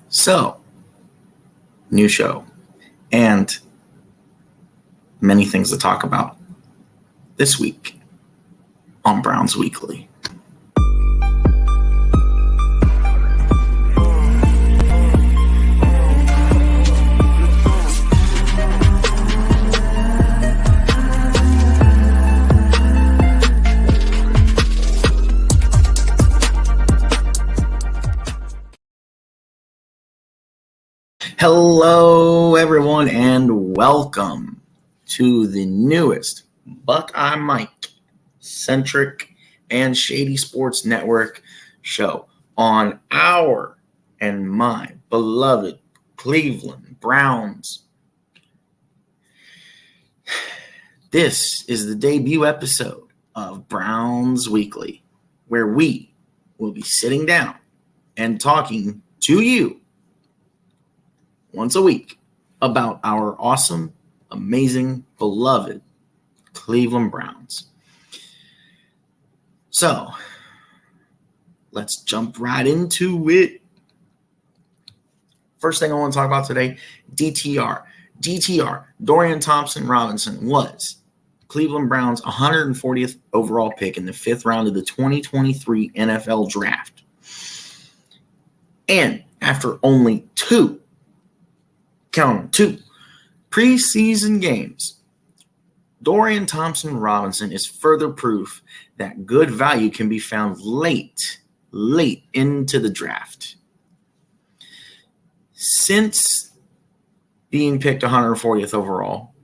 So, new show and many things to talk about this week on Browns Weekly. Hello, everyone, and welcome to the newest Buckeye Mike centric and Shady Sports Network show on our and my beloved Cleveland Browns. This is the debut episode of Browns Weekly, where we will be sitting down and talking to you once a week about our awesome, amazing, beloved Cleveland Browns. So, let's jump right into it. First thing I want to talk about today, DTR. DTR, Dorian Thompson-Robinson, was Cleveland Browns' 140th overall pick in the 5th round of the 2023 NFL Draft. And after only two preseason games, Dorian Thompson-Robinson is further proof that good value can be found late into the draft. Since being picked 140th overall,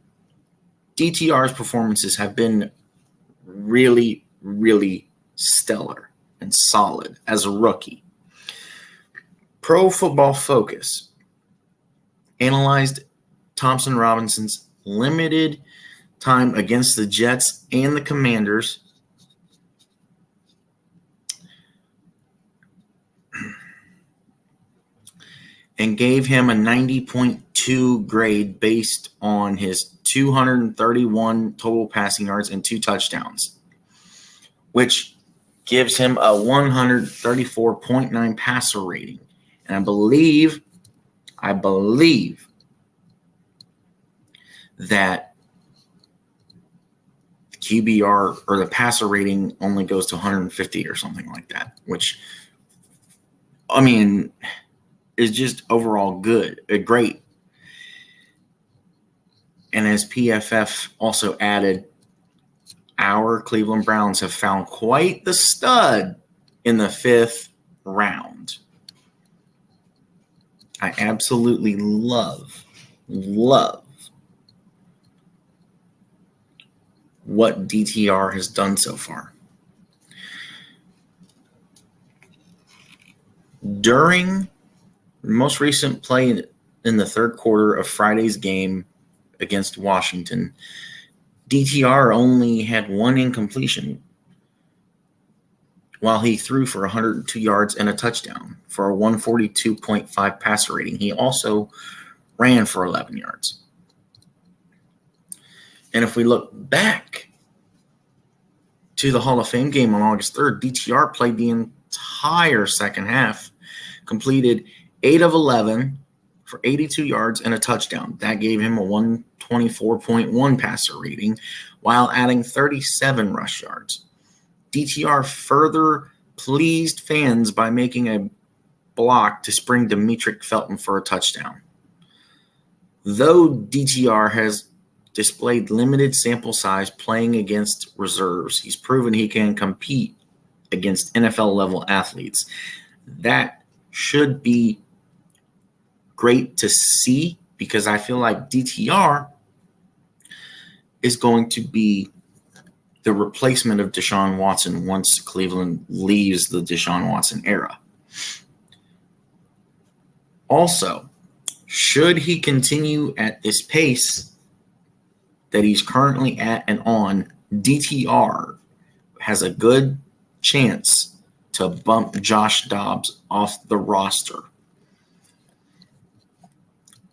DTR's performances have been really, really stellar and solid as a rookie. Pro Football Focus analyzed Thompson-Robinson's limited time against the Jets and the Commanders and gave him a 90.2 grade based on his 231 total passing yards and 2 touchdowns, which gives him a 134.9 passer rating. And I believe that the QBR or the passer rating only goes to 150 or something like that, which, I mean, is just overall good, great. And as PFF also added, our Cleveland Browns have found quite the stud in the 5th round. I absolutely love what DTR has done so far. During the most recent play in the 3rd quarter of Friday's game against Washington, DTR only had 1 incompletion, while he threw for 102 yards and a touchdown for a 142.5 passer rating. He also ran for 11 yards. And if we look back to the Hall of Fame game on August 3rd, DTR played the entire second half, completed 8 of 11 for 82 yards and a touchdown. That gave him a 124.1 passer rating while adding 37 rush yards. DTR further pleased fans by making a block to spring Demetric Felton for a touchdown. Though DTR has displayed limited sample size playing against reserves, he's proven he can compete against NFL-level athletes. That should be great to see because I feel like DTR is going to be the replacement of Deshaun Watson once Cleveland leaves the Deshaun Watson era. Also, should he continue at this pace that he's currently at and on, DTR has a good chance to bump Josh Dobbs off the roster.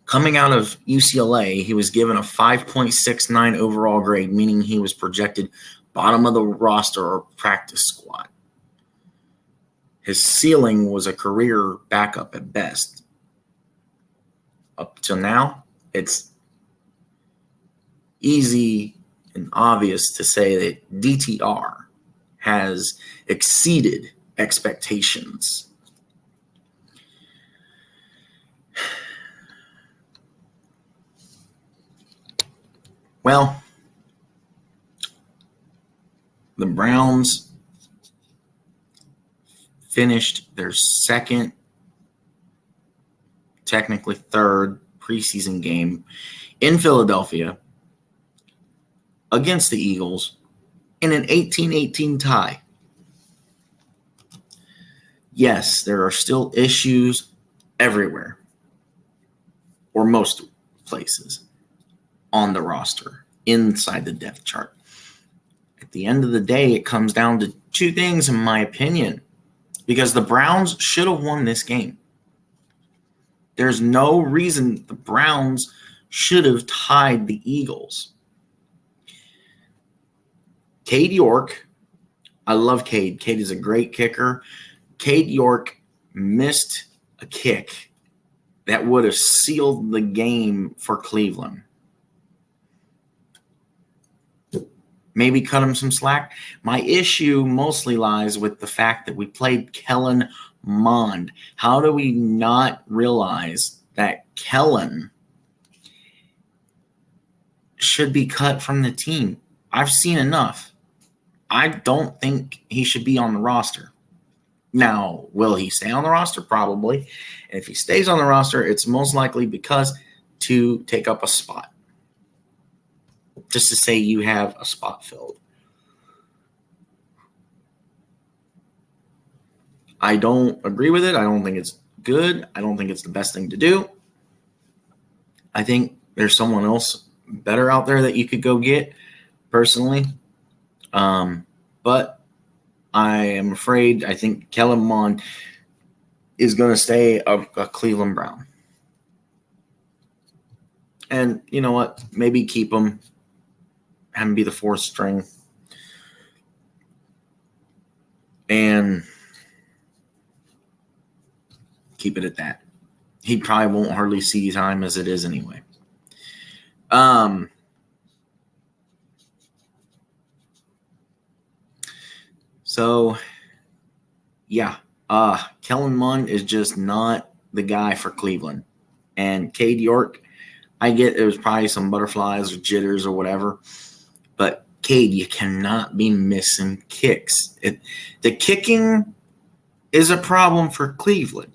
Coming out of UCLA, he was given a 5.69 overall grade, meaning he was projected bottom of the roster or practice squad. His ceiling was a career backup at best. Up till now, it's easy and obvious to say that DTR has exceeded expectations. Well, the Browns finished their second, technically third preseason game in Philadelphia against the Eagles in an 18-18 tie. Yes, there are still issues everywhere, or most places on the roster, inside the depth chart. At the end of the day, it comes down to two things, in my opinion, because the Browns should have won this game. There's no reason the Browns should have tied the Eagles. Cade York, I love Cade. Cade is a great kicker. Cade York missed a kick that would have sealed the game for Cleveland. Maybe cut him some slack. My issue mostly lies with the fact that we played Kellen Mond. How do we not realize that Kellen should be cut from the team? I've seen enough. I don't think he should be on the roster. Now, will he stay on the roster? Probably. And if he stays on the roster, it's most likely because to take up a spot. Just to say you have a spot filled. I don't agree with it. I don't think it's good. I don't think it's the best thing to do. I think there's someone else better out there that you could go get, personally. But I am afraid, I think Kellen Mond is going to stay a Cleveland Brown. And you know what? Maybe keep him, have him be the fourth string. And keep it at that. He probably won't hardly see time as it is anyway. So, yeah, Kellen Mond is just not the guy for Cleveland. And Cade York, I get there was probably some butterflies or jitters or whatever, but Cade, you cannot be missing kicks. The kicking is a problem for Cleveland.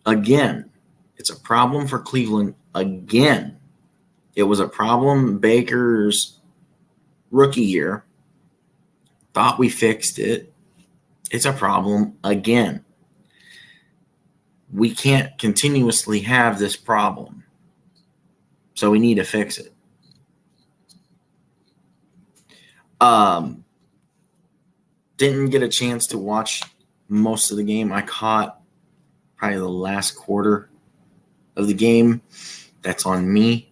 Again, it's a problem for Cleveland again. It was a problem Baker's rookie year. Thought we fixed it. It's a problem again. We can't continuously have this problem. So we need to fix it. Didn't get a chance to watch most of the game. I caught probably the last quarter of the game. That's on me.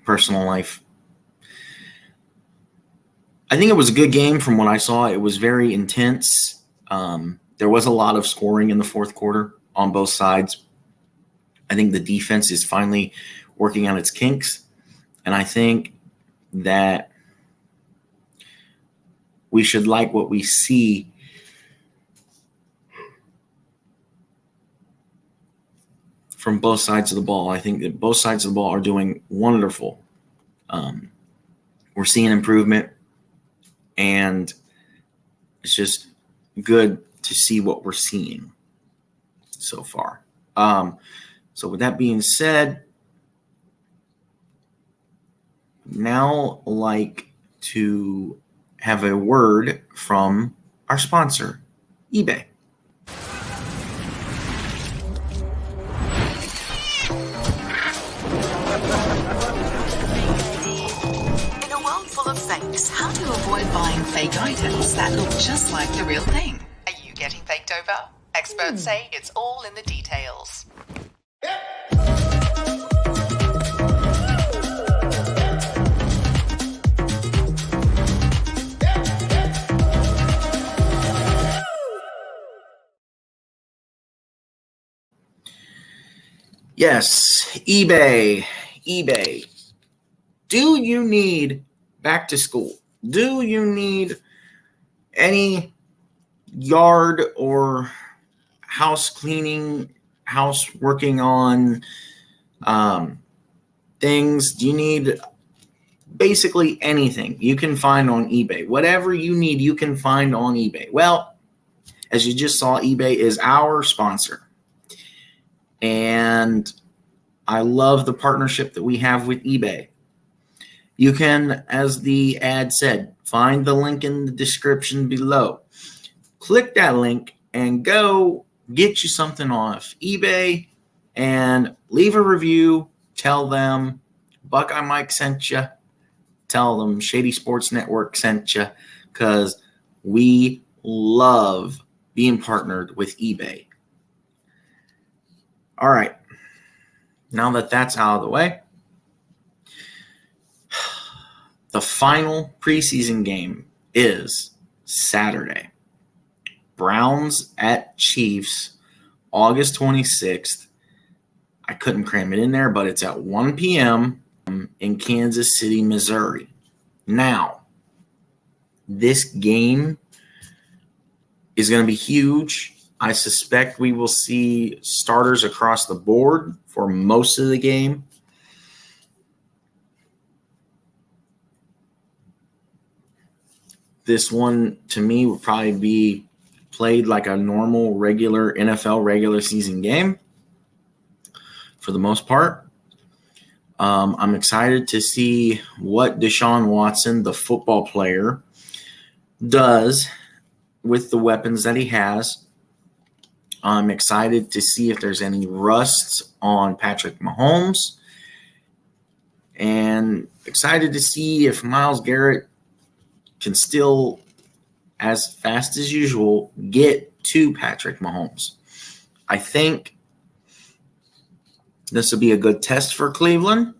Personal life. I think it was a good game from what I saw. It was very intense. There was a lot of scoring in the fourth quarter on both sides. I think the defense is finally working on its kinks. And I think that we should like what we see from both sides of the ball. I think that both sides of the ball are doing wonderful. We're seeing improvement, and it's just good to see what we're seeing so far. So with that being said, now I'd like to have a word from our sponsor, eBay. How to avoid buying fake items that look just like the real thing. Are you getting faked over? Experts say it's all in the details. Yes, eBay. Do you need back to school? Do you need any yard or house cleaning, house working on things? Do you need basically anything you can find on eBay? Whatever you need, you can find on eBay. Well, as you just saw, eBay is our sponsor. And I love the partnership that we have with eBay. You can, as the ad said, find the link in the description below. Click that link and go get you something off eBay and leave a review. Tell them Buckeye Mike sent you. Tell them Shady Sports Network sent you, because we love being partnered with eBay. All right. Now that that's out of the way, the final preseason game is Saturday. Browns at Chiefs, August 26th. I couldn't cram it in there, but it's at 1 p.m. in Kansas City, Missouri. Now, this game is going to be huge. I suspect we will see starters across the board for most of the game. This one, to me, would probably be played like a normal, regular NFL regular season game for the most part. I'm excited to see what Deshaun Watson, the football player, does with the weapons that he has. I'm excited to see if there's any rusts on Patrick Mahomes, and excited to see if Myles Garrett can still, as fast as usual, get to Patrick Mahomes. I think this will be a good test for Cleveland,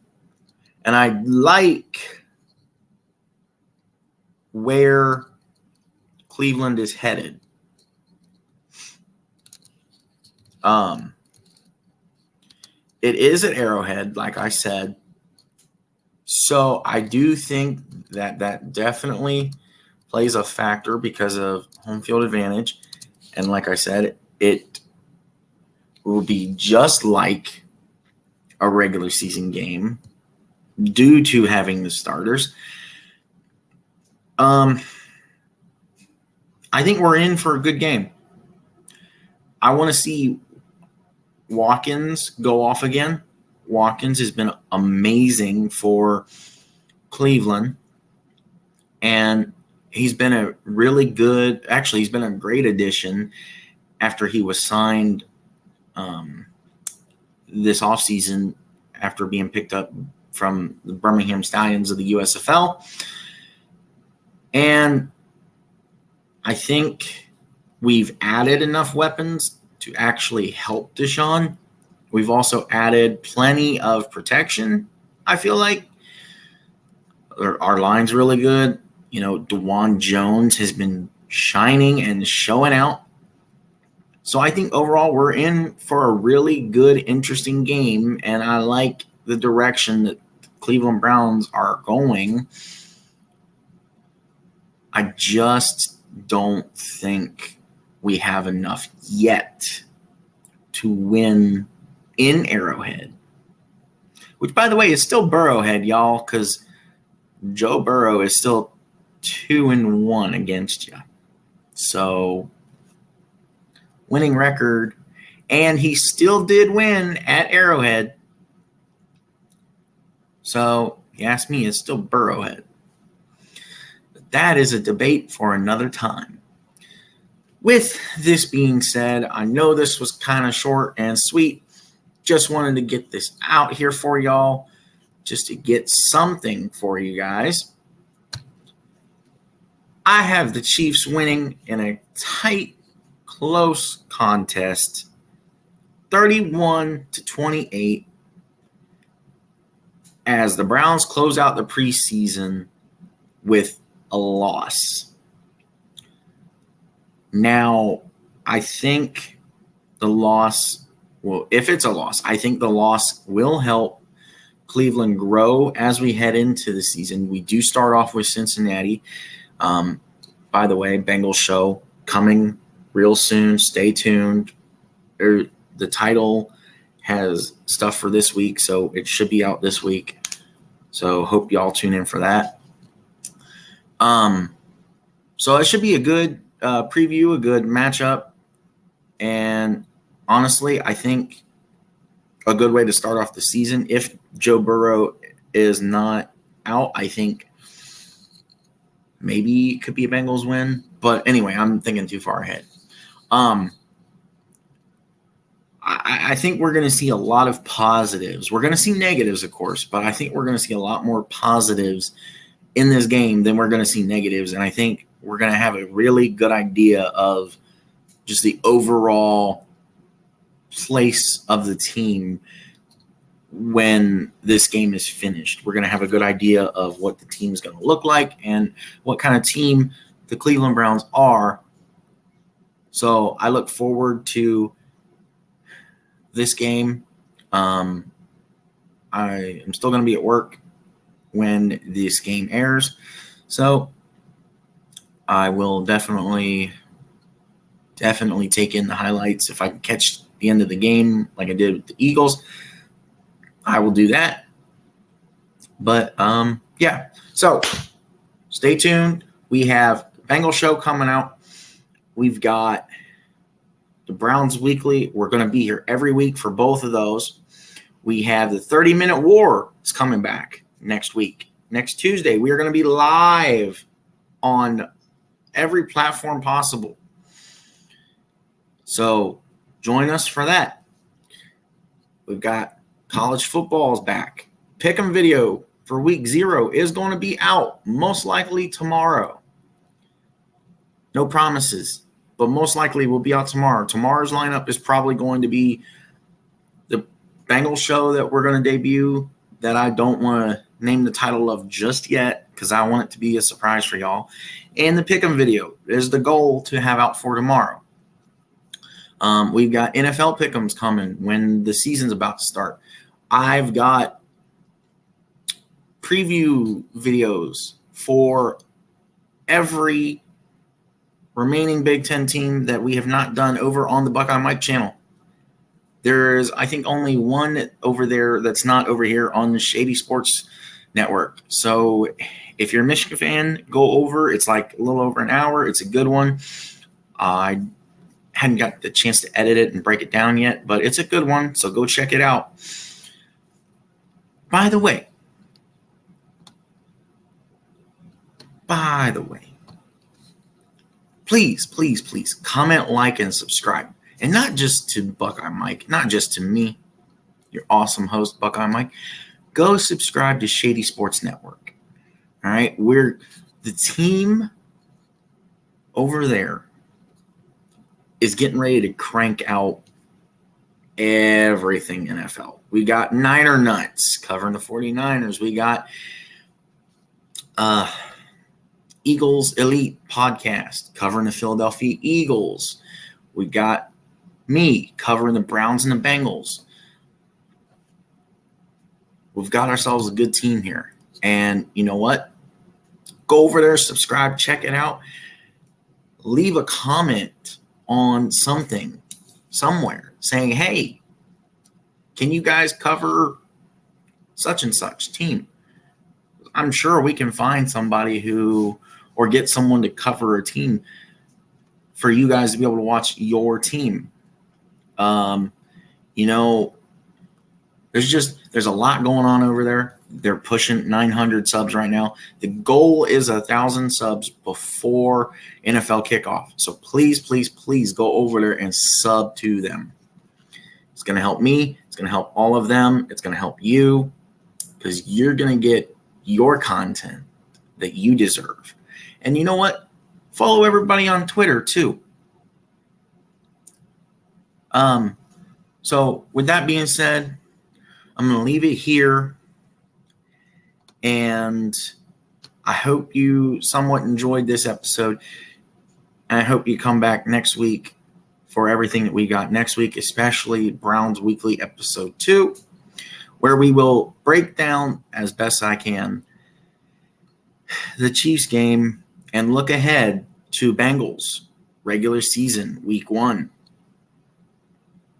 and I like where Cleveland is headed. It is at Arrowhead, like I said. So I do think that definitely plays a factor because of home field advantage. And like I said, it will be just like a regular season game due to having the starters. I think we're in for a good game. I want to see Watkins go off again. Watkins has been amazing for Cleveland, and he's been a really good, actually, he's been a great addition after he was signed this offseason after being picked up from the Birmingham Stallions of the USFL. And I think we've added enough weapons to actually help Deshaun. We've also added plenty of protection. I feel like our line's really good. You know, DeJuan Jones has been shining and showing out. So I think overall we're in for a really good, interesting game, and I like the direction that the Cleveland Browns are going. I just don't think we have enough yet to win in Arrowhead, which, by the way, is still Burrowhead, y'all, because Joe Burrow is still 2-1 against you. So, winning record, and he still did win at Arrowhead. So, if you ask me, it's still Burrowhead. But that is a debate for another time. With this being said, I know this was kind of short and sweet. Just wanted to get this out here for y'all, just to get something for you guys. I have the Chiefs winning in a tight, close contest, 31-28, as the Browns close out the preseason with a loss. Now, I think the loss well, if it's a loss, I think the loss will help Cleveland grow as we head into the season. We do start off with Cincinnati. By the way, Bengals show coming real soon. Stay tuned. The title has stuff for this week, so it should be out this week. So hope y'all tune in for that. So it should be a good preview, a good matchup. And honestly, I think a good way to start off the season, if Joe Burrow is not out, I think maybe it could be a Bengals win. But anyway, I'm thinking too far ahead. I think we're going to see a lot of positives. We're going to see negatives, of course, but I think we're going to see a lot more positives in this game than we're going to see negatives. And I think we're going to have a really good idea of just the overall place of the team when this game is finished. We're going to have a good idea of what the team is going to look like and what kind of team the Cleveland Browns are. So I look forward to this game. I am still going to be at work when this game airs. So I will definitely take in the highlights. If I can catch the end of the game like I did with the Eagles, I will do that. But, yeah. So stay tuned. We have the Bengals show coming out. We've got the Browns Weekly. We're going to be here every week for both of those. We have the 30-Minute War is coming back next week. Next Tuesday, we are going to be live on every platform possible. So join us for that. We've got college football's back. Pick'em video for week 0 is going to be out most likely tomorrow. No promises, but most likely will be out tomorrow. Tomorrow's lineup is probably going to be the Bengals show that we're going to debut that I don't want to name the title of just yet because I want it to be a surprise for y'all. And the Pick'em video is the goal to have out for tomorrow. We've got NFL Pick'ems coming when the season's about to start. I've got preview videos for every remaining Big Ten team that we have not done over on the Buckeye Mike channel. There's, I think, only one over there that's not over here on the Shady Sports Network. So if you're a Michigan fan, go over. It's like a little over an hour. It's a good one. I hadn't got the chance to edit it and break it down yet, but it's a good one. So go check it out. By the way, please comment, like, and subscribe. And not just to Buckeye Mike, not just to me, your awesome host, Buckeye Mike. Go subscribe to Shady Sports Network. All right? We're the team over there is getting ready to crank out everything NFL. We got Niner Nuts covering the 49ers. We got Eagles Elite Podcast covering the Philadelphia Eagles. We got me covering the Browns and the Bengals. We've got ourselves a good team here. And you know what? Go over there, subscribe, check it out. Leave a comment on something somewhere saying, hey, can you guys cover such and such team? I'm sure we can find somebody or get someone to cover a team for you guys to be able to watch your team. There's a lot going on over there. They're pushing 900 subs right now. The goal is 1,000 subs before NFL kickoff. So please go over there and sub to them. It's going to help me. It's going to help all of them. It's going to help you because you're going to get your content that you deserve. And you know what? Follow everybody on Twitter too. So with that being said, I'm going to leave it here. And I hope you somewhat enjoyed this episode. And I hope you come back next week for everything that we got next week, especially Browns Weekly Episode 2, where we will break down as best I can the Chiefs game and look ahead to Bengals regular season week 1.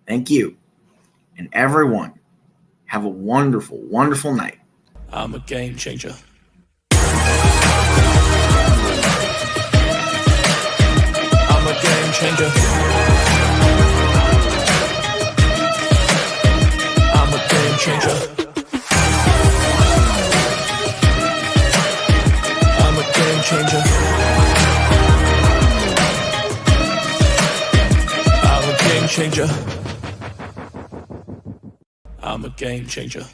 Thank you. And everyone, have a wonderful, wonderful night. I'm a game changer. I'm a game changer. I'm a game changer. I'm a game changer. I'm a game changer. I'm a game changer.